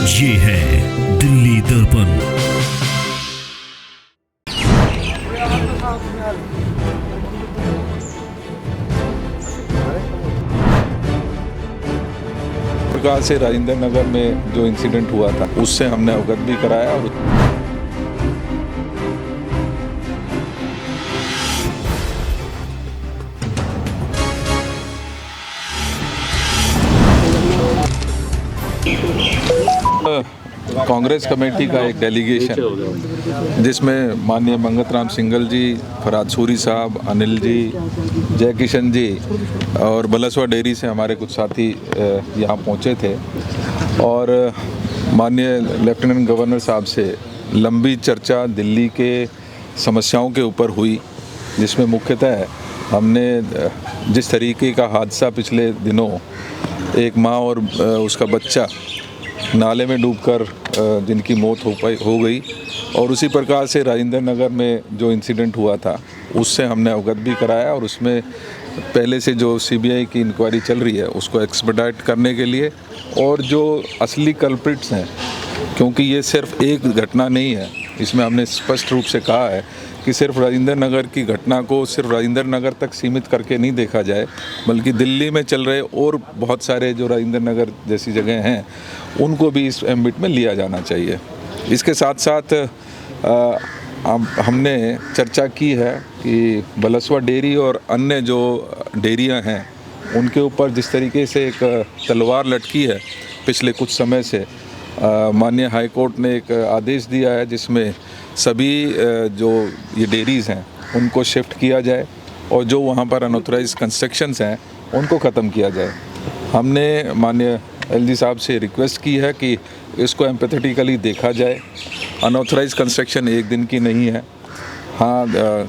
ये है दिल्ली दर्पण। प्रकार से राजेंद्र नगर में जो इंसिडेंट हुआ था उससे हमने अवगत भी कराया और कांग्रेस कमेटी का एक डेलीगेशन जिसमें माननीय मंगत राम सिंघल जी, फरहाद सूरी साहब, अनिल जी, जय किशन जी और बलसवा डेयरी से हमारे कुछ साथी यहाँ पहुँचे थे और माननीय लेफ्टिनेंट गवर्नर साहब से लंबी चर्चा दिल्ली के समस्याओं के ऊपर हुई, जिसमें मुख्यतः हमने जिस तरीके का हादसा पिछले दिनों एक माँ और उसका बच्चा नाले में डूबकर जिनकी मौत हो गई और उसी प्रकार से राजेंद्र नगर में जो इंसिडेंट हुआ था उससे हमने अवगत भी कराया और उसमें पहले से जो सीबीआई की इंक्वायरी चल रही है उसको एक्सपेडाइट करने के लिए और जो असली कल्प्रिट्स हैं, क्योंकि ये सिर्फ एक घटना नहीं है, इसमें हमने स्पष्ट रूप से कहा है कि सिर्फ राजेंद्र नगर की घटना को सिर्फ राजेंद्र नगर तक सीमित करके नहीं देखा जाए, बल्कि दिल्ली में चल रहे और बहुत सारे जो राजेंद्र नगर जैसी जगह हैं उनको भी इस एम्बिट में लिया जाना चाहिए। इसके साथ साथ हमने चर्चा की है कि बलसवा डेयरी और अन्य जो डेयरियां हैं उनके ऊपर जिस तरीके से एक तलवार लटकी है पिछले कुछ समय से, माननीय हाई कोर्ट ने एक आदेश दिया है जिसमें सभी जो ये डेयरीज़ हैं उनको शिफ्ट किया जाए और जो वहाँ पर अनऑथराइज्ड कंस्ट्रक्शंस हैं उनको ख़त्म किया जाए। हमने माननीय एलजी साहब से रिक्वेस्ट की है कि इसको एम्पैथेटिकली देखा जाए। अनऑथराइज्ड कंस्ट्रक्शन एक दिन की नहीं है। हाँ,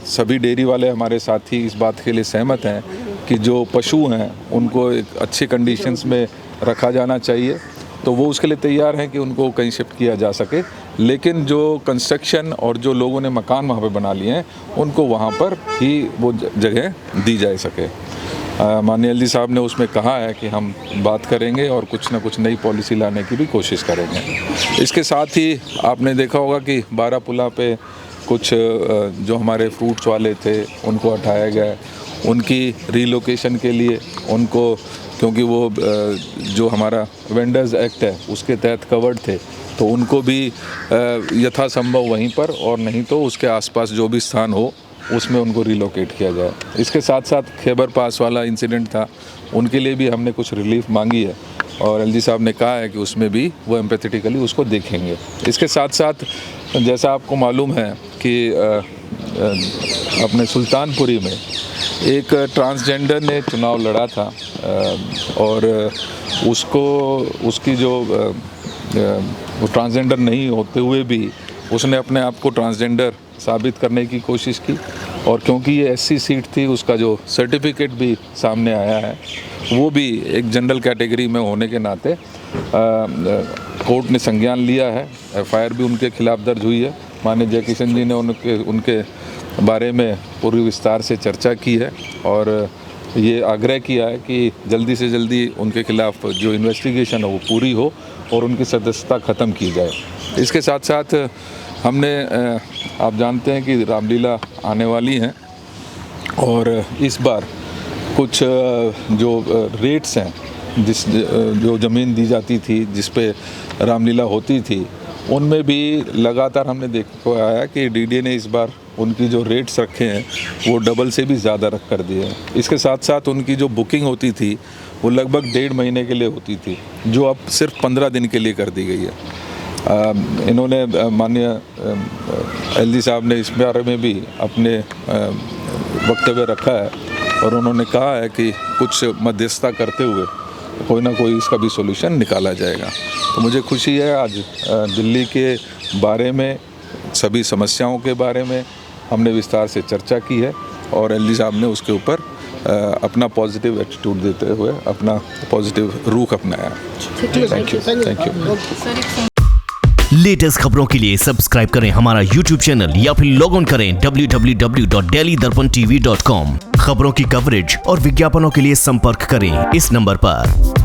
सभी डेयरी वाले हमारे साथी इस बात के लिए सहमत हैं कि जो पशु हैं उनको एक अच्छे कंडीशंस में रखा जाना चाहिए, तो वो उसके लिए तैयार हैं कि उनको कहीं शिफ्ट किया जा सके, लेकिन जो कंस्ट्रक्शन और जो लोगों ने मकान वहाँ पे बना लिए हैं उनको वहाँ पर ही वो जगह दी जा सके। माननीय एलजी साहब ने उसमें कहा है कि हम बात करेंगे और कुछ ना कुछ नई पॉलिसी लाने की भी कोशिश करेंगे। इसके साथ ही आपने देखा होगा कि बारापुला पे कुछ जो हमारे फ्रूट्स वाले थे उनको हटाया गया, उनकी रीलोकेशन के लिए उनको, क्योंकि वो जो हमारा वेंडर्स एक्ट है उसके तहत कवर्ड थे, तो उनको भी यथासंभव वहीं पर और नहीं तो उसके आसपास जो भी स्थान हो उसमें उनको रिलोकेट किया जाए। इसके साथ साथ खैबर पास वाला इंसिडेंट था, उनके लिए भी हमने कुछ रिलीफ मांगी है और एलजी साहब ने कहा है कि उसमें भी वो एम्पैथेटिकली उसको देखेंगे। इसके साथ साथ जैसा आपको मालूम है कि अपने सुल्तानपुरी में एक ट्रांसजेंडर ने चुनाव लड़ा था और उसकी जो वो ट्रांसजेंडर नहीं होते हुए भी उसने अपने आप को ट्रांसजेंडर साबित करने की कोशिश की और क्योंकि ये एससी सीट थी उसका जो सर्टिफिकेट भी सामने आया है वो भी एक जनरल कैटेगरी में होने के नाते कोर्ट ने संज्ञान लिया है। एफआईआर भी उनके खिलाफ दर्ज हुई है। माननीय जय किशन जी ने उनके बारे में पूरी विस्तार से चर्चा की है और ये आग्रह किया है कि जल्दी से जल्दी उनके खिलाफ जो इन्वेस्टिगेशन है वो पूरी हो और उनकी सदस्यता ख़त्म की जाए। इसके साथ साथ हमने आप जानते हैं कि रामलीला आने वाली हैं और इस बार कुछ जो रेट्स हैं जो ज़मीन दी जाती थी जिस पे रामलीला होती थी उनमें भी लगातार हमने देखा है कि डीडीए ने इस बार उनकी जो रेट्स रखे हैं वो डबल से भी ज़्यादा रख कर दिए हैं। इसके साथ साथ उनकी जो बुकिंग होती थी वो लगभग 1.5 महीने के लिए होती थी, जो अब सिर्फ 15 दिन के लिए कर दी गई है। इन्होंने माननीय एलजी साहब ने इस बारे में भी अपने वक्तव्य रखा है और उन्होंने कहा है कि कुछ मध्यस्थता करते हुए कोई ना कोई इसका भी सॉल्यूशन निकाला जाएगा। तो मुझे खुशी है आज दिल्ली के बारे में, सभी समस्याओं के बारे में हमने विस्तार से चर्चा की है और एलजी साहब ने उसके ऊपर अपना पॉजिटिव एटीट्यूड देते हुए अपना पॉजिटिव रुख अपनाया। Thank you. लेटेस्ट खबरों के लिए सब्सक्राइब करें हमारा YouTube चैनल या फिर लॉग ऑन करें www.delhidarpantv.com। खबरों की कवरेज और विज्ञापनों के लिए संपर्क करें इस नंबर पर।